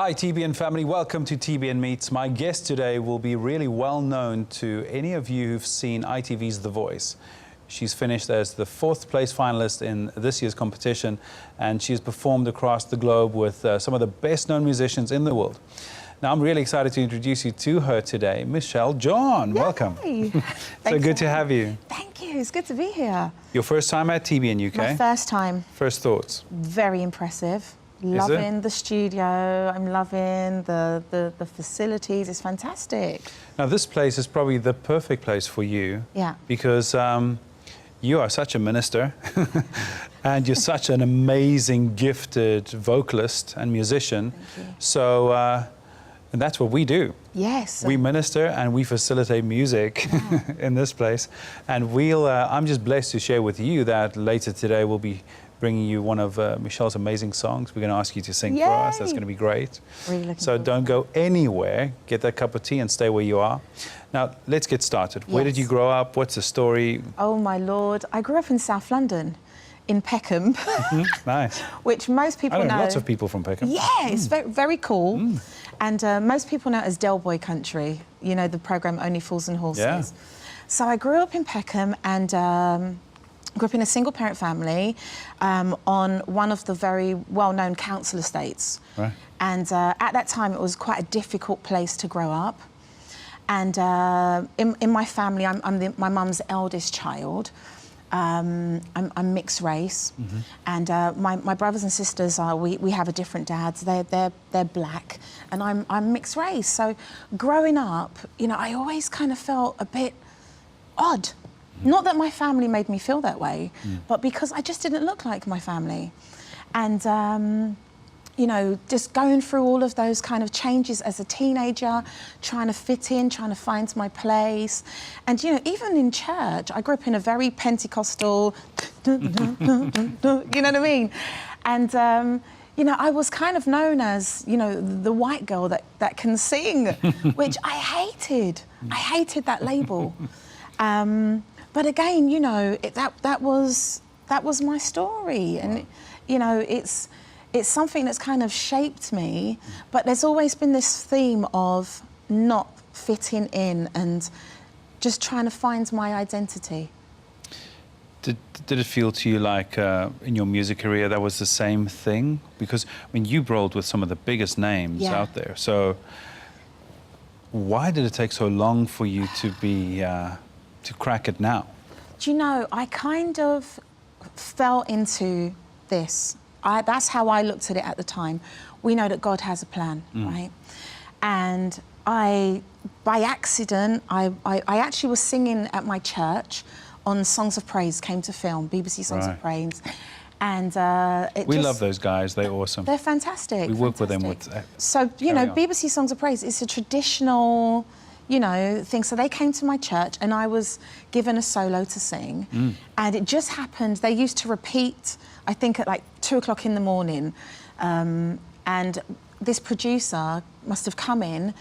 Hi TBN family, welcome to TBN Meets. My guest today will be really well known to any of you who've seen ITV's The Voice. She's finished as the 4th place finalist in this year's competition, and she's performed across the globe with some of the best known musicians in the world. Now I'm really excited to introduce you to her today, Michelle John. Yay. Welcome. So good to have you. Thank you, it's good to be here. Your first time at TBN UK? My first time. First thoughts? Very impressive. Loving the studio, I'm loving the facilities, it's fantastic. Now this place is probably the perfect place for you. Yeah. Because you are such a minister and you're such an amazing, gifted vocalist and musician. Thank you. So, and that's what we do. Yes. We minister and we facilitate music in this place. And I'm just blessed to share with you that later today we'll be bringing you one of Michelle's amazing songs. We're going to ask you to sing for us. That's going to be great. Really looking So don't go anywhere. Get that cup of tea and stay where you are. Now, let's get started. Yes. Where did you grow up? What's the story? Oh, my Lord. I grew up in South London, in Peckham. Nice. Which most people know. Lots of people from Peckham. Yeah, it's very, very cool. And most people know it as Del Boy Country. You know, the programme Only Fools and Horses. Yeah. So I grew up in Peckham and grew up in a single-parent family on one of the very well-known council estates. Right. And at that time, it was quite a difficult place to grow up. And in my family, I'm my mum's eldest child. I'm mixed race, and my brothers and sisters we have a different dads. They're black, and I'm mixed race. So growing up, you know, I always kind of felt a bit odd. Not that my family made me feel that way, but because I just didn't look like my family. And, you know, just going through all of those kind of changes as a teenager, trying to fit in, trying to find my place. And, you know, even in church, I grew up in a very Pentecostal, you know what I mean? And, you know, I was kind of known as, you know, the white girl that can sing, which I hated. I hated that label. But again, you know, that was my story, and you know, it's something that's kind of shaped me. But there's always been this theme of not fitting in and just trying to find my identity. Did it feel to you like in your music career that was the same thing? Because I mean, you rolled with some of the biggest names out there. So why did it take so long for you to be to crack it now? Do you know, I kind of fell into this. That's how I looked at it at the time. We know that God has a plan, right? And by accident, I actually was singing at my church on Songs of Praise, came to film, BBC Songs of Praise. And we love those guys, they're awesome. They're fantastic. We work with them with... So, you know, BBC Songs of Praise is a traditional, you know, thing. So they came to my church and I was given a solo to sing. And it just happened, they used to repeat, I think at like 2 o'clock in the morning. And this producer must have come in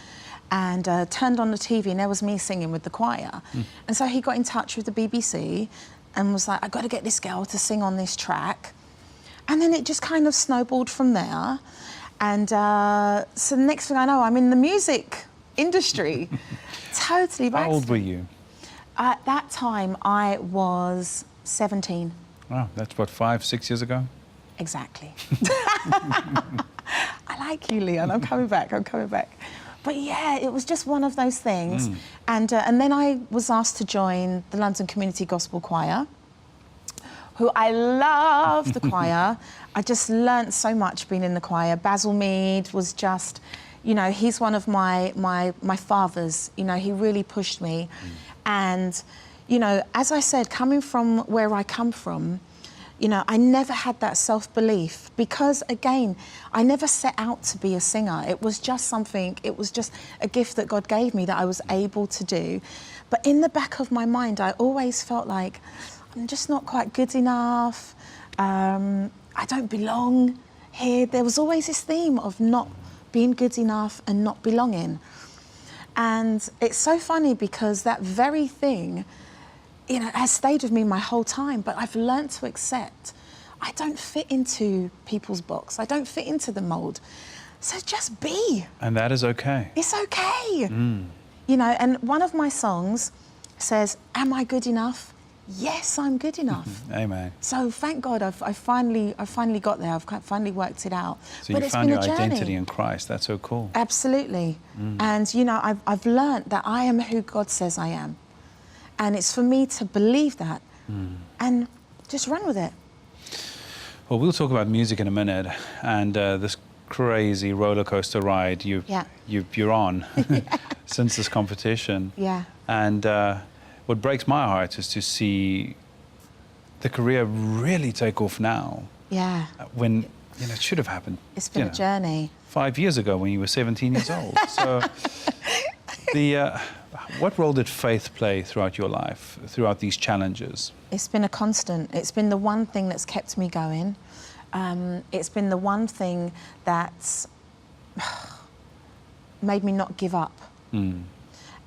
and turned on the TV, and there was me singing with the choir. And so he got in touch with the BBC and was like, I've got to get this girl to sing on this track. And then it just kind of snowballed from there. And so the next thing I know, I'm in the music industry. Totally by How old were you? At that time, I was 17. Wow, that's what, 5, 6 years ago? Exactly. I like you, Leon. I'm coming back. But yeah, it was just one of those things. And then I was asked to join the London Community Gospel Choir, who I love the choir. I just learnt so much being in the choir. Basil Mead was just, you know, he's one of my fathers. You know, he really pushed me. And, you know, as I said, coming from where I come from, you know, I never had that self-belief because, again, I never set out to be a singer. It was just something, it was just a gift that God gave me that I was able to do. But in the back of my mind, I always felt like I'm just not quite good enough. I don't belong here. There was always this theme of not being good enough and not belonging. And it's so funny because that very thing, you know, has stayed with me my whole time, but I've learned to accept I don't fit into people's box. I don't fit into the mould. So just be. And that is okay. It's okay. You know, and one of my songs says, am I good enough? Yes, I'm good enough. Amen. So thank God I finally got there. I've finally worked it out. So but you it's found been your a journey. identity in Christ. That's so cool. Absolutely. And, you know, I've learnt that I am who God says I am. And it's for me to believe that and just run with it. Well, we'll talk about music in a minute and this crazy roller coaster ride you're on since this competition. Yeah. And what breaks my heart is to see the career really take off now. Yeah. When, you know, it should have happened. It's been a journey. 5 years ago when you were 17 years old. So what role did faith play throughout your life, throughout these challenges? It's been a constant. It's been the one thing that's kept me going. It's been the one thing that's made me not give up.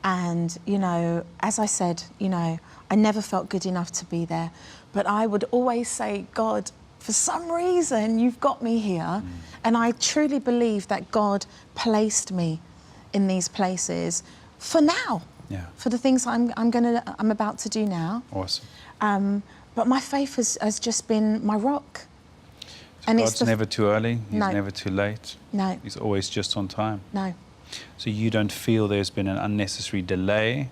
And, you know, as I said, you know, I never felt good enough to be there. But I would always say, God, for some reason, you've got me here. And I truly believe that God placed me in these places for now. Yeah. For the things I'm about to do now. Awesome. But my faith has just been my rock. So and God's never too early. He's No. never too late. No. He's always just on time. No. So you don't feel there's been an unnecessary delay.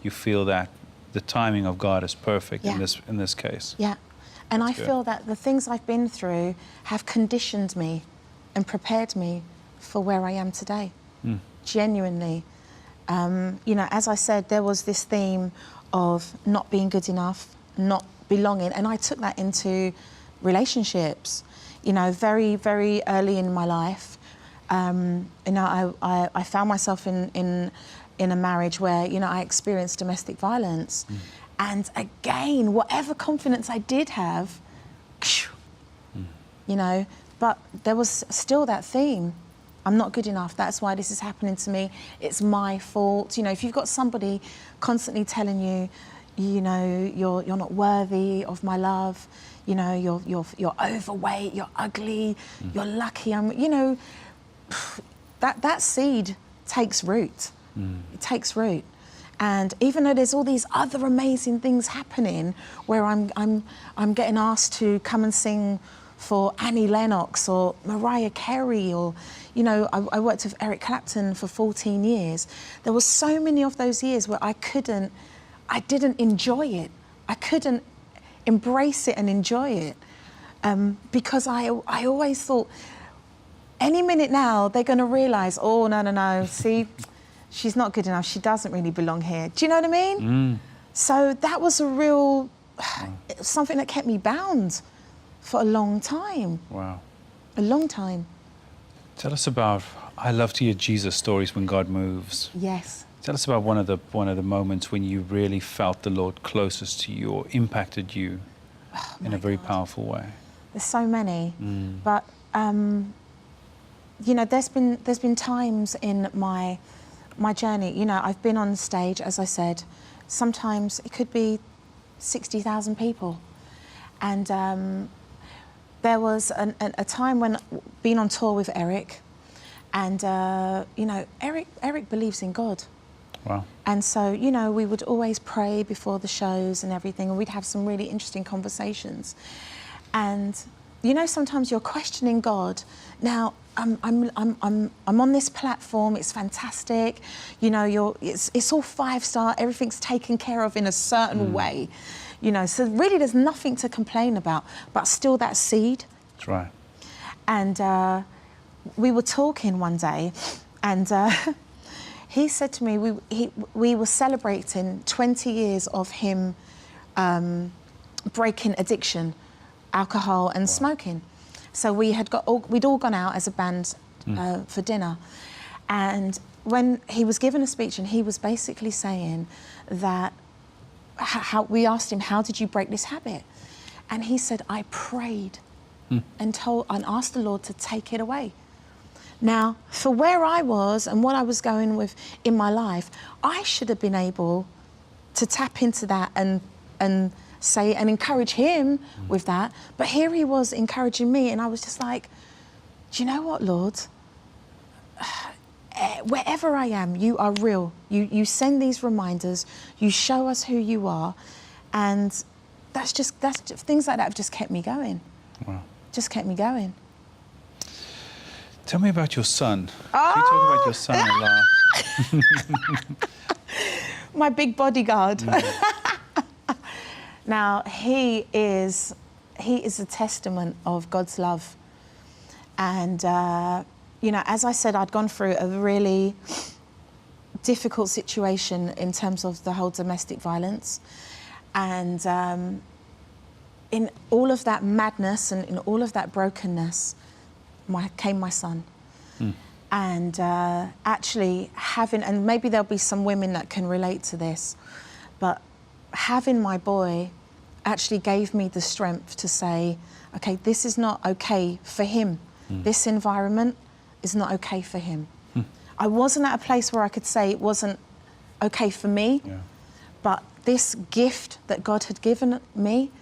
You feel that the timing of God is perfect in this case. Yeah. And That's I feel that the things I've been through have conditioned me and prepared me for where I am today. Genuinely. You know, as I said, there was this theme of not being good enough, not belonging, and I took that into relationships. You know, very, very early in my life, you know, I found myself in a marriage where, you know, I experienced domestic violence. And again, whatever confidence I did have, you know, but there was still that theme. I'm not good enough. That's why this is happening to me. It's my fault. You know, if you've got somebody constantly telling you, you know, you're not worthy of my love, you know, you're overweight, you're ugly, you're lucky. You know, that seed takes root. It takes root. And even though there's all these other amazing things happening, where I'm getting asked to come and sing for Lennox or Mariah Carey, or, you know, I worked with Clapton for 14 years. There were so many of those years where I didn't enjoy it. I couldn't embrace it and enjoy it because I always thought, any minute now they're going to realise, oh, no, see, she's not good enough. She doesn't really belong here. Do you know what I mean? So that was a real, something that kept me bound for a long time. Wow. A long time. Tell us about, I love to hear Jesus stories when God moves. Yes. Tell us about one of the moments when you really felt the Lord closest to you or impacted you in a very powerful way. There's so many, but you know, there's been times in my journey. You know, I've been on stage, as I said. Sometimes it could be 60,000 people, and there was a time when being on tour with Eric, and you know, Eric believes in God. Wow. And so, you know, we would always pray before the shows and everything, and we'd have some really interesting conversations. And you know, sometimes you're questioning God. Now, I'm on this platform. It's fantastic. You know, it's all 5-star. Everything's taken care of in a certain way. You know, so really, there's nothing to complain about. But still, that seed. That's right. And we were talking one day, and he said to me, we were celebrating 20 years of him breaking addiction, alcohol and smoking. So we'd all gone out as a band for dinner. And when he was given a speech, and he was basically saying that, we asked him, how did you break this habit? And he said, I prayed and asked the Lord to take it away. Now, for where I was and what I was going with in my life, I should have been able to tap into that and say and encourage him with that. But here he was encouraging me, and I was just like, do you know what, Lord? wherever I am, you are real. You send these reminders, you show us who you are, and that's things like that have just kept me going. Wow. Just kept me going. Tell me about your son. You talk about your son a lot. My big bodyguard. Now, he is a testament of God's love. And, you know, as I said, I'd gone through a really difficult situation in terms of the whole domestic violence. And in all of that madness and in all of that brokenness came my son. And actually having, and maybe there'll be some women that can relate to this, but having my boy actually gave me the strength to say, okay, this is not okay for him. This environment is not okay for him. I wasn't at a place where I could say it wasn't okay for me, but this gift that God had given me,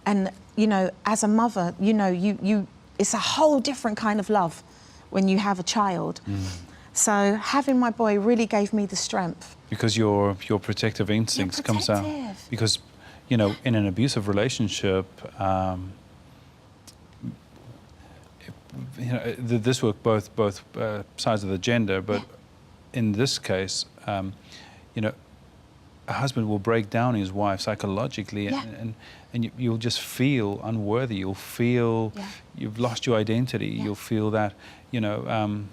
and, you know, as a mother, you know, it's a whole different kind of love when you have a child. So having my boy really gave me the strength. Because your protective instincts comes out. Because, you know, in an abusive relationship, you know, this works both sides of the gender, but in this case, you know, a husband will break down his wife psychologically, and you'll just feel unworthy. You'll feel you've lost your identity. You'll feel that, you know,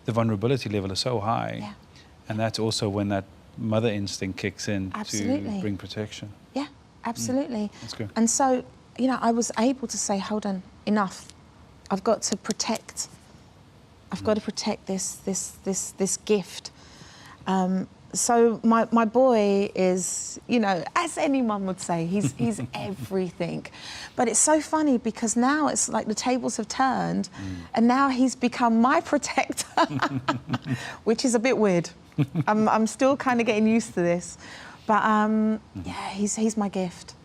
the vulnerability level is so high, and that's also when that mother instinct kicks in to bring protection. Yeah, absolutely. That's good. And so, you know, I was able to say, hold on, enough. I've got to protect. I've got to protect this gift. So my boy is, you know, as any mum would say, he's everything. But it's so funny because now it's like the tables have turned, and now he's become my protector, which is a bit weird. I'm still kind of getting used to this, but yeah, he's my gift.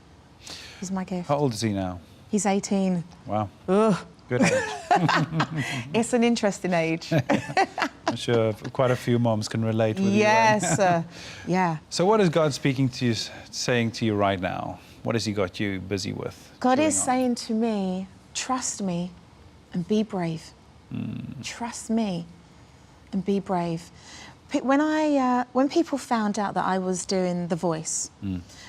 He's my gift. How old is he now? He's 18. Wow. Ugh. Good age. It's an interesting age. I'm sure quite a few moms can relate with you. Yes, Right? yeah. So what is God speaking to you, saying to you right now? What has He got you busy with? God is saying to me, trust me and be brave. Trust me and be brave. When people found out that I was doing The Voice,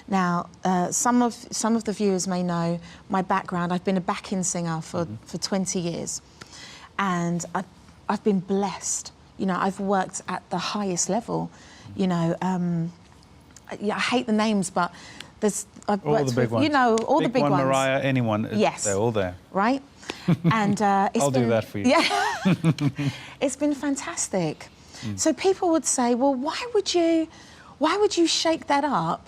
now some of the viewers may know my background. I've been a backing singer for 20 years, and I've been blessed. You know, I've worked at the highest level. You know, I hate the names, but I've all worked the big with, ones. you know, all the big ones. Mariah, anyone. Yes, they're all there. Right, and I'll do that for you. Yeah, it's been fantastic. So people would say, well, why would you shake that up,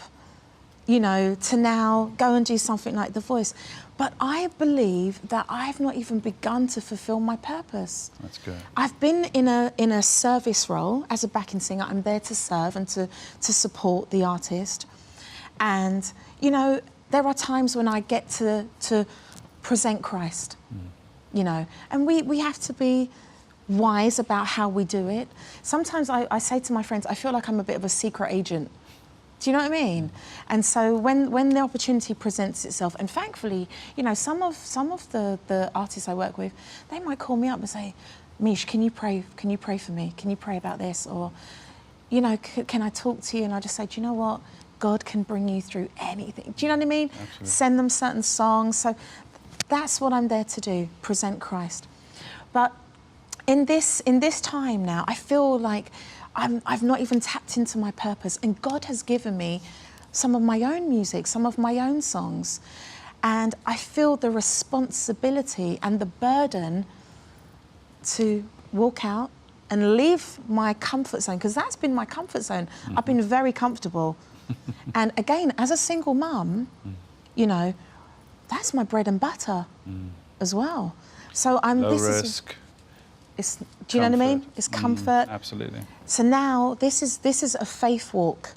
you know, to now go and do something like The Voice? But I believe that I've not even begun to fulfill my purpose. That's good. I've been in a service role as a backing singer. I'm there to serve and to support the artist. And, you know, there are times when I get to present Christ, you know, and we have to be wise about how we do it. Sometimes I say to my friends, I feel like I'm a bit of a secret agent. Do you know what I mean? And so when the opportunity presents itself, and thankfully, you know, some of the artists I work with, they might call me up and say, Mish, can you pray for me? Can you pray about this? Or, you know, can I talk to you? And I just say, do you know what? God can bring you through anything. Do you know what I mean? Absolutely. Send them certain songs. So that's what I'm there to do, present Christ. But in this time now, I feel like I've not even tapped into my purpose, and God has given me some of my own music, some of my own songs, and I feel the responsibility and the burden to walk out and leave my comfort zone, because that's been my comfort zone. I've been very comfortable. And again, as a single mum, you know, that's my bread and butter as well. So Low risk. Do you know what I mean? It's comfort. Absolutely. So now this is a faith walk.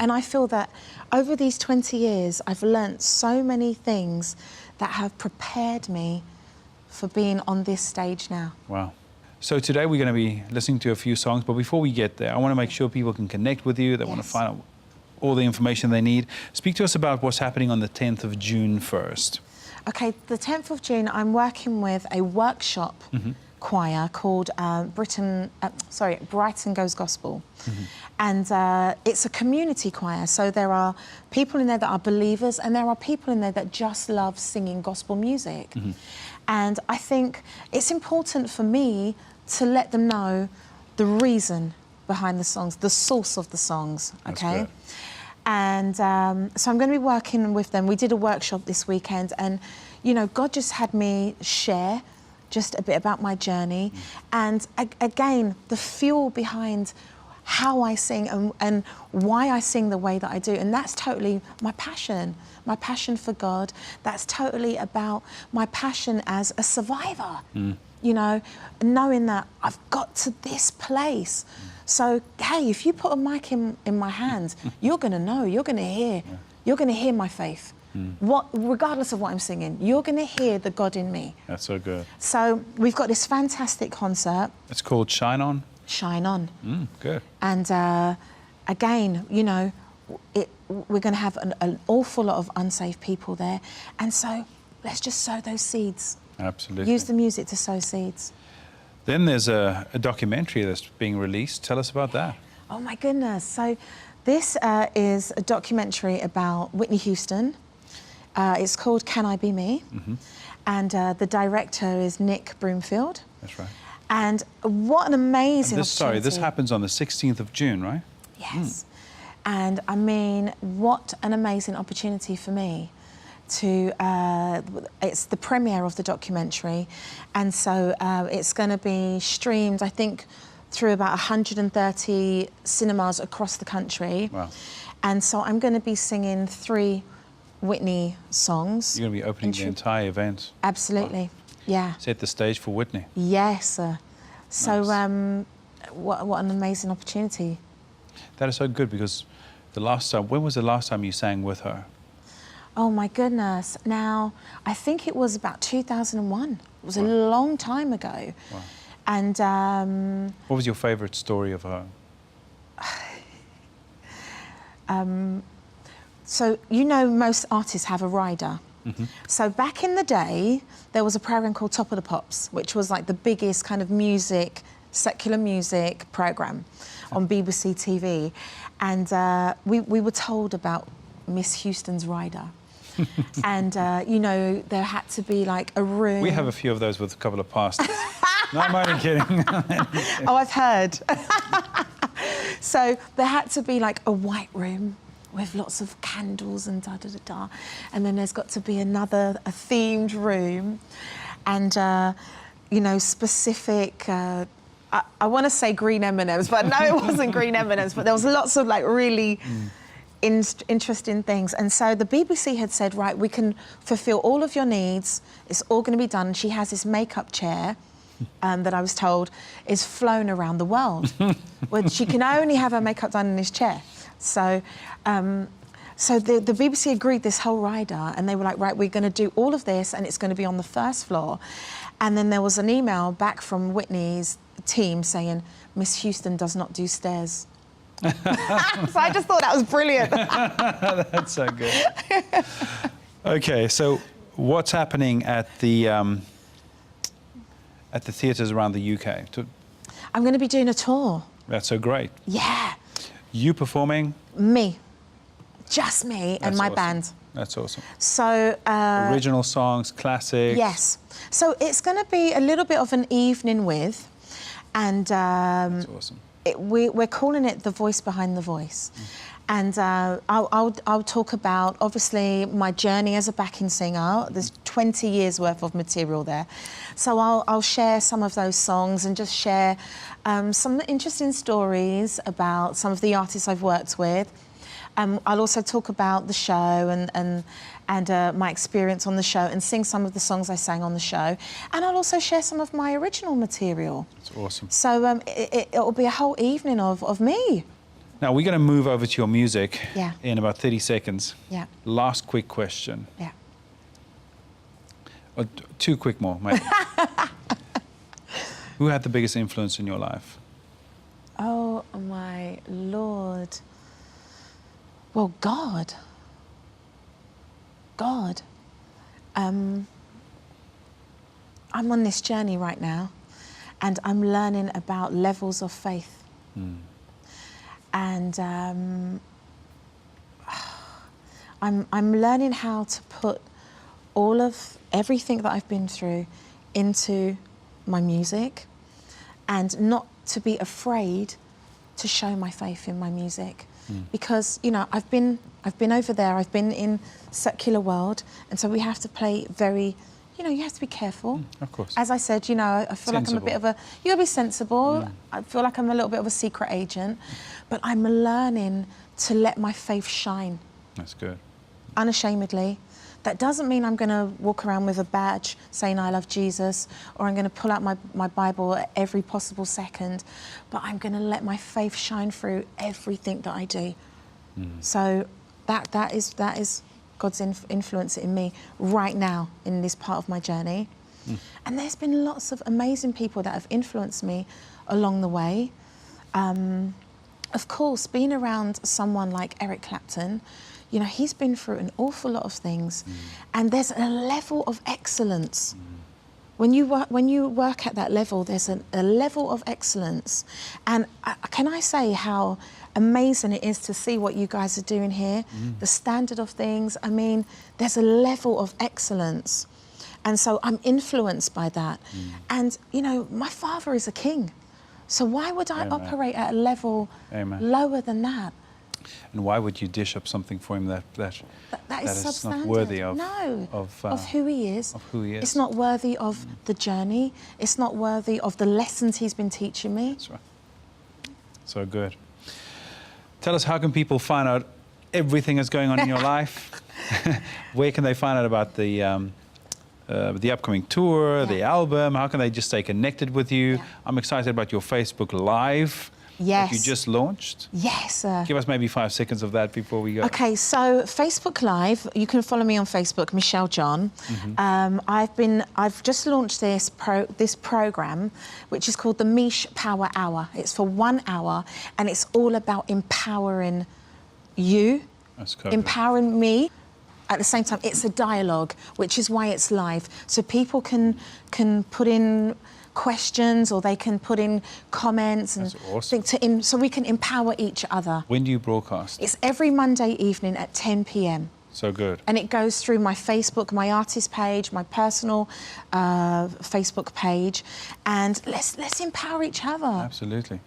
And I feel that over these 20 years, I've learnt so many things that have prepared me for being on this stage now. Wow. So today we're going to be listening to a few songs, but before we get there, I want to make sure people can connect with you. They want to Yes. find out all the information they need. Speak to us about what's happening on the 10th of June first. Okay, the 10th of June, I'm working with a workshop choir called Brighton Goes Gospel. And it's a community choir, so there are people in there that are believers and there are people in there that just love singing gospel music. And I think it's important for me to let them know the reason behind the songs, the source of the songs, okay? That's good. And so I'm going to be working with them. We did a workshop this weekend and, you know, God just had me share just a bit about my journey. And again, the fuel behind how I sing and why I sing the way that I do. And that's totally my passion for God. That's totally about my passion as a survivor. You know, knowing that I've got to this place. So, hey, if you put a mic in my hands, you're going to know, you're going to hear, you're going to hear my faith. Regardless of what I'm singing, you're going to hear the God in me. That's so good. So we've got this fantastic concert. It's called Shine On. Shine On. Good. And again, you know, we're going to have an awful lot of unsaved people there. And so let's just sow those seeds. Absolutely. Use the music to sow seeds. Then there's a documentary that's being released. Tell us about that. Oh my goodness. So this is a documentary about Whitney Houston. It's called Can I Be Me? And the director is Nick Broomfield. That's right. And what an amazing Sorry, this opportunity. happens on the 16th of June, right? Yes. And I mean, what an amazing opportunity for me to, it's the premiere of the documentary. And so it's going to be streamed, I think, through about 130 cinemas across the country. Wow. And so I'm going to be singing 3 Whitney songs. You're going to be opening the entire event. Absolutely. Wow. Yeah. Set the stage for Whitney. Yes. So Nice. what an amazing opportunity. That is so good because the last time, when was the last time you sang with her? Oh my goodness. Now, I think it was about 2001. It was a long time ago. Wow. And What was your favourite story of her? so, you know, most artists have a rider. So back in the day, there was a program called Top of the Pops, which was like the biggest kind of music, secular music program on BBC TV. And we were told about Miss Houston's rider. And, you know, there had to be like a room. We have a few of those with a couple of pastors. No, I'm only kidding. Oh, I've heard. So there had to be like a white room with lots of candles and da-da-da-da. And then there's got to be a themed room. And, you know, specific, I want to say green M&Ms, but no, it wasn't green M&Ms. But there was lots of like really interesting things. And so the BBC had said, right, we can fulfill all of your needs. It's all going to be done. She has this makeup chair that I was told is flown around the world. Well, she can only have her makeup done in this chair. So, so the BBC agreed this whole rider, and they were like, right, we're going to do all of this, and it's going to be on the first floor. And then there was an email back from Whitney's team saying, Miss Houston does not do stairs. So I just thought that was brilliant. That's so good. Okay, so what's happening at the theatres around the UK? I'm going to be doing a tour. That's so great. Yeah. You performing? Me. Just me and my awesome. band. That's awesome. So... Original songs, classics. Yes. So it's going to be a little bit of an evening with, and That's awesome. we're calling it The Voice Behind the Voice. And I'll talk about, obviously, my journey as a backing singer. There's 20 years worth of material there. So I'll share some of those songs and just share some interesting stories about some of the artists I've worked with. I'll also talk about the show and my experience on the show and sing some of the songs I sang on the show. And I'll also share some of my original material. That's awesome. So it'll be a whole evening of me. Now, we're going to move over to your music Yeah. in about 30 seconds. Yeah. Last quick question. Yeah. Or 2 quick more, maybe. Who had the biggest influence in your life? Oh my Lord. Well, God. God. I'm on this journey right now, and I'm learning about levels of faith. And I'm learning how to put all of everything that I've been through into my music, and not to be afraid to show my faith in my music. Because, you know, I've been over there, I've been in secular world, and so we have to play very, you know, you have to be careful. Of course. As I said, you know, I feel like I'm a bit of a, you gotta be sensible. I feel like I'm a little bit of a secret agent, but I'm learning to let my faith shine. That's good. Unashamedly. That doesn't mean I'm going to walk around with a badge saying I love Jesus, or I'm going to pull out my Bible at every possible second, but I'm going to let my faith shine through everything that I do. So that is God's influence in me right now in this part of my journey. And there's been lots of amazing people that have influenced me along the way. Of course, being around someone like Eric Clapton, you know, he's been through an awful lot of things, and there's a level of excellence. When you work at that level, there's a level of excellence. And can I say how amazing it is to see what you guys are doing here, the standard of things. I mean, there's a level of excellence. And so I'm influenced by that. And, you know, my father is a king. So why would I operate at a level lower than that? And why would you dish up something for him that is not worthy of, of who he is? Of who he is. It's not worthy of the journey. It's not worthy of the lessons he's been teaching me. That's right. So good. Tell us, how can people find out everything that's going on in your life? Where can they find out about the upcoming tour, the album? How can they just stay connected with you? I'm excited about your Facebook Live. That you just launched. Yes. Give us maybe 5 seconds of that before we go. Okay, so Facebook Live, you can follow me on Facebook, Michelle John. I've just launched this program, which is called the Mish Power Hour. It's for 1 hour, and it's all about empowering you, empowering me. At the same time, it's a dialogue, which is why it's live. So people can put in questions, or they can put in comments, and so we can empower each other. When do you broadcast? It's every Monday evening at 10 p.m. So good. And it goes through my Facebook, my artist page, my personal Facebook page, and let's empower each other. Absolutely.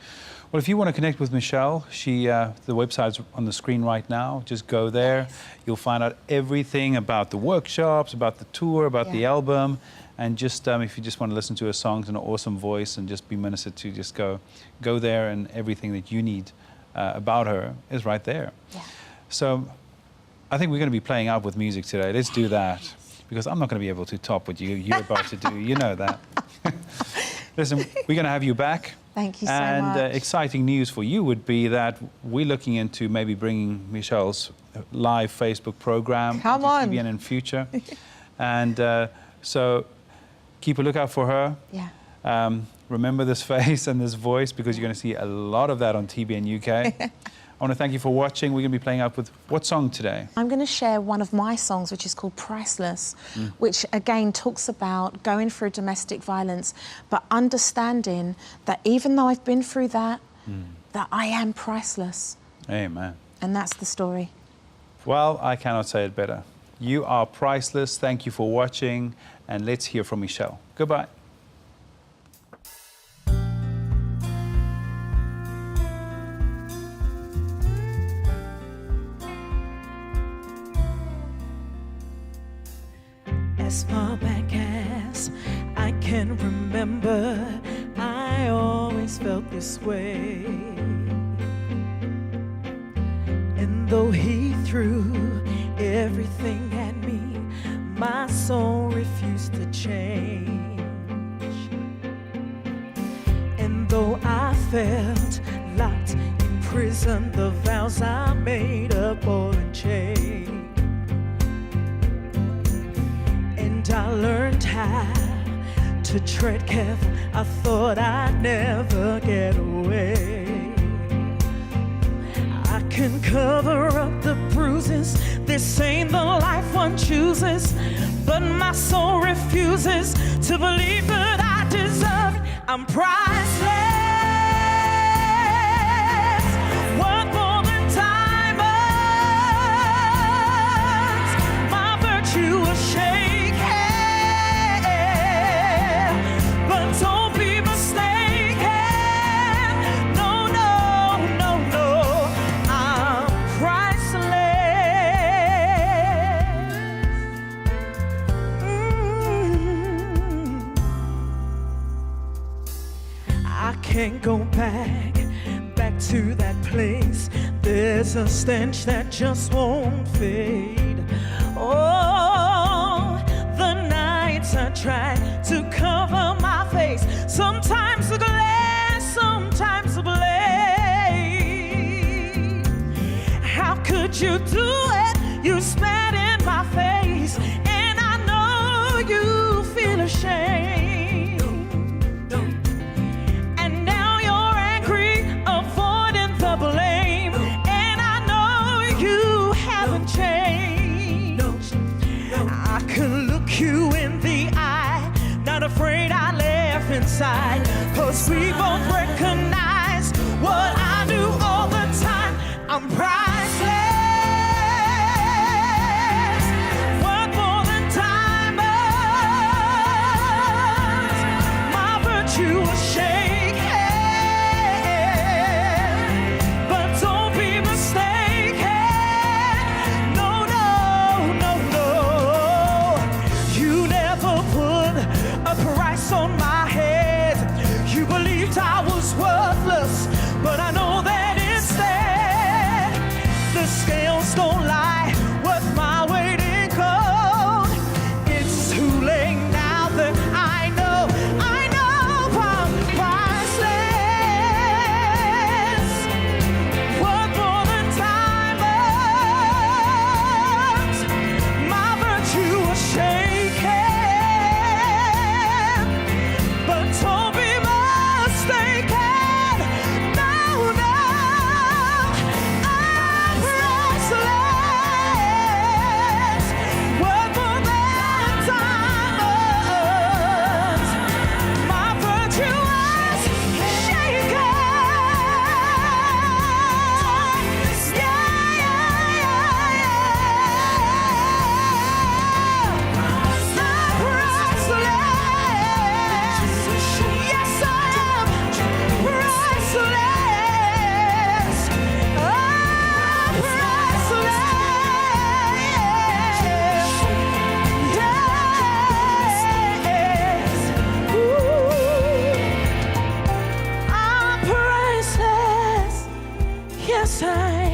Well, if you want to connect with Michelle, the website's on the screen right now. Just go there. You'll find out everything about the workshops, about the tour, about the album. And just if you just want to listen to her songs and an awesome voice and just be ministered to, just go there, and everything that you need about her is right there. So I think we're going to be playing out with music today. Let's do that, because I'm not going to be able to top what you're about to do. You know that. Listen, we're going to have you back. Thank you so much. And exciting news for you would be that we're looking into maybe bringing Michelle's live Facebook program to TBN in future. And so keep a lookout for her. Remember this face and this voice, because you're going to see a lot of that on TBN UK. I want to thank you for watching. We're going to be playing out with what song today? I'm going to share one of my songs, which is called Priceless, which again talks about going through domestic violence, but understanding that even though I've been through that, that I am priceless. Amen. And that's the story. Well, I cannot say it better. You are priceless. Thank you for watching, and let's hear from Michelle. Goodbye. As far back as I can remember, I always felt this way. And though he threw everything at me, my soul refused to change. And though I felt locked in prison, the vows I made up all in chains. And I learned how to tread careful. I thought I'd never get away. I can cover up the bruises. This ain't the life one chooses, but my soul refuses to believe that I deserve it. I'm priceless. Worth more than diamonds. My virtue was shaken, but don't be mistaken. No, no, no, no. I'm priceless. I can't go back to that place. There's a stench that just won't fade. Oh, the nights I try to cover my face. Sometimes the glass, sometimes the blade. How could you do it? You spat in my face, and I know you feel ashamed. And now you're angry, avoiding the blame, and I know you haven't changed. I can look you in the eye, not afraid I laugh inside, 'cause we both recognize what I do all the time. I'm priceless. Worth more than diamonds. My virtue was shaken, but don't be mistaken. No, no, no, no. You never put a price on my head. You believed I was worthless, but I know that instead the scales don't lie, worth my weight in gold. It's too late now that I know I'm priceless. Worth more than diamonds. My virtue was shaken, but don't be mistaken. No, no, I'm priceless. Worth more than diamonds. My virtue was shaken. Yeah, yeah, yeah. I'm priceless. Yes, I am priceless. I'm priceless. Yes. Ooh. I'm priceless. Yes, I am.